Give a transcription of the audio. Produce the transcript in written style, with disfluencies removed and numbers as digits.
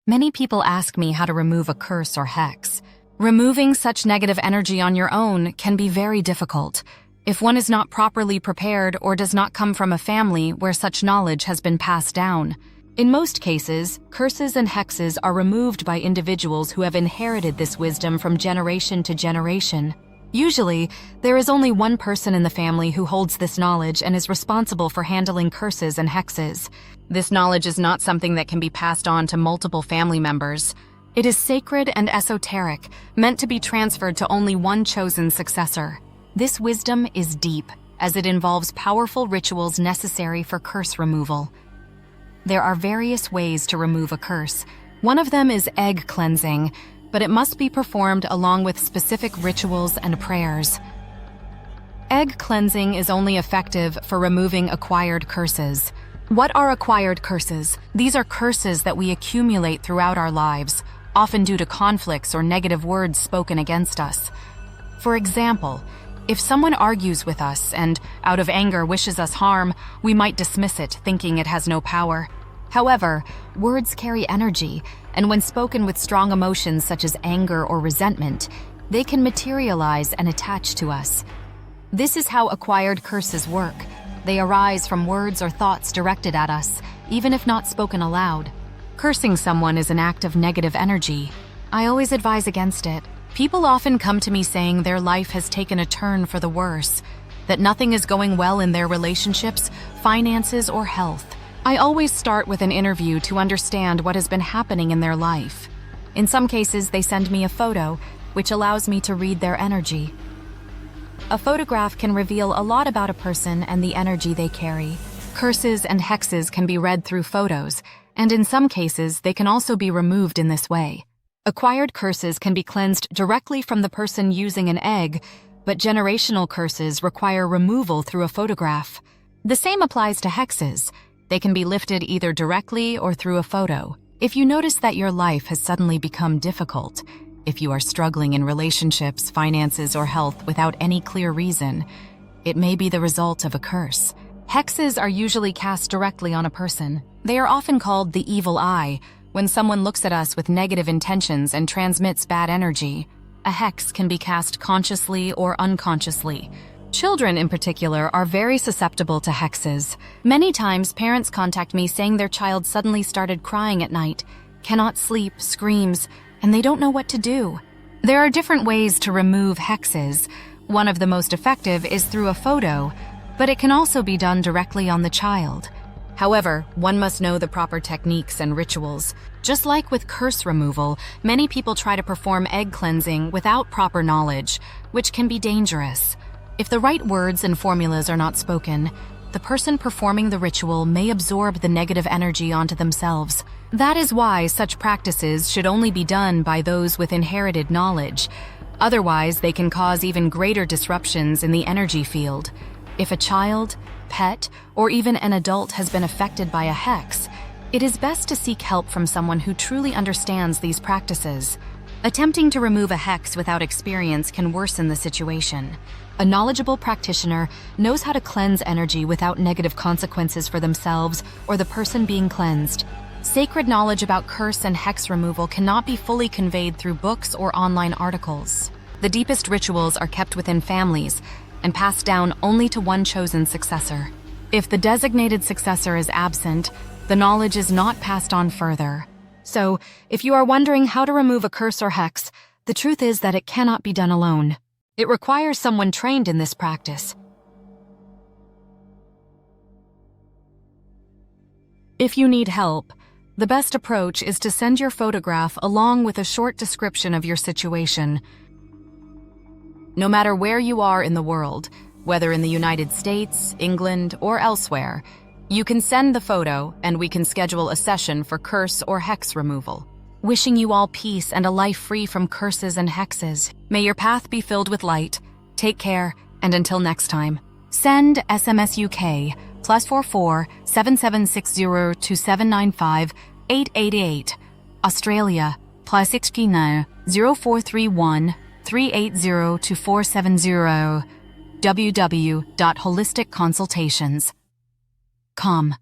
Many people ask me how to remove a curse or hex. Removing such negative energy on your own can be very difficult if one is not properly prepared or does not come from a family where such knowledge has been passed down. In most cases, curses and hexes are removed by individuals who have inherited this wisdom from generation to generation. Usually, there is only one person in the family who holds this knowledge and is responsible for handling curses and hexes. This knowledge is not something that can be passed on to multiple family members. It is sacred and esoteric, meant to be transferred to only one chosen successor. This wisdom is deep, as it involves powerful rituals necessary for curse removal. There are various ways to remove a curse. One of them is egg cleansing, but it must be performed along with specific rituals and prayers. Egg cleansing is only effective for removing acquired curses. What are acquired curses? These are curses that we accumulate throughout our lives, often due to conflicts or negative words spoken against us. For example, if someone argues with us and, out of anger, wishes us harm, we might dismiss it, thinking it has no power. However, words carry energy, and when spoken with strong emotions such as anger or resentment, they can materialize and attach to us. This is how acquired curses work. They arise from words or thoughts directed at us, even if not spoken aloud. Cursing someone is an act of negative energy. I always advise against it. People often come to me saying their life has taken a turn for the worse, that nothing is going well in their relationships, finances, or health. I always start with an interview to understand what has been happening in their life. In some cases, they send me a photo, which allows me to read their energy. A photograph can reveal a lot about a person and the energy they carry. Curses and hexes can be read through photos, and in some cases, they can also be removed in this way. Acquired curses can be cleansed directly from the person using an egg, but generational curses require removal through a photograph. The same applies to hexes. They can be lifted either directly or through a photo. If you notice that your life has suddenly become difficult, if you are struggling in relationships, finances, or health without any clear reason, it may be the result of a curse. Hexes are usually cast directly on a person. They are often called the evil eye, when someone looks at us with negative intentions and transmits bad energy. A hex can be cast consciously or unconsciously. Children, in particular, are very susceptible to hexes. Many times, parents contact me saying their child suddenly started crying at night, cannot sleep, screams, and they don't know what to do. There are different ways to remove hexes. One of the most effective is through a photo, but it can also be done directly on the child. However, one must know the proper techniques and rituals. Just like with curse removal, many people try to perform egg cleansing without proper knowledge, which can be dangerous. If the right words and formulas are not spoken, the person performing the ritual may absorb the negative energy onto themselves. That is why such practices should only be done by those with inherited knowledge. Otherwise, they can cause even greater disruptions in the energy field. If a child, pet, or even an adult has been affected by a hex, it is best to seek help from someone who truly understands these practices. Attempting to remove a hex without experience can worsen the situation. A knowledgeable practitioner knows how to cleanse energy without negative consequences for themselves or the person being cleansed. Sacred knowledge about curse and hex removal cannot be fully conveyed through books or online articles. The deepest rituals are kept within families and passed down only to one chosen successor. If the designated successor is absent, the knowledge is not passed on further. So, if you are wondering how to remove a curse or hex, the truth is that it cannot be done alone. It requires someone trained in this practice. If you need help, the best approach is to send your photograph along with a short description of your situation. No matter where you are in the world, whether in the United States, England, or elsewhere, you can send the photo and we can schedule a session for curse or hex removal. Wishing you all peace and a life free from curses and hexes. May your path be filled with light. Take care, and until next time. Send SMS UK +44 7760 2795 888. Australia +69 0431 380 2470. www.holisticconsultations.com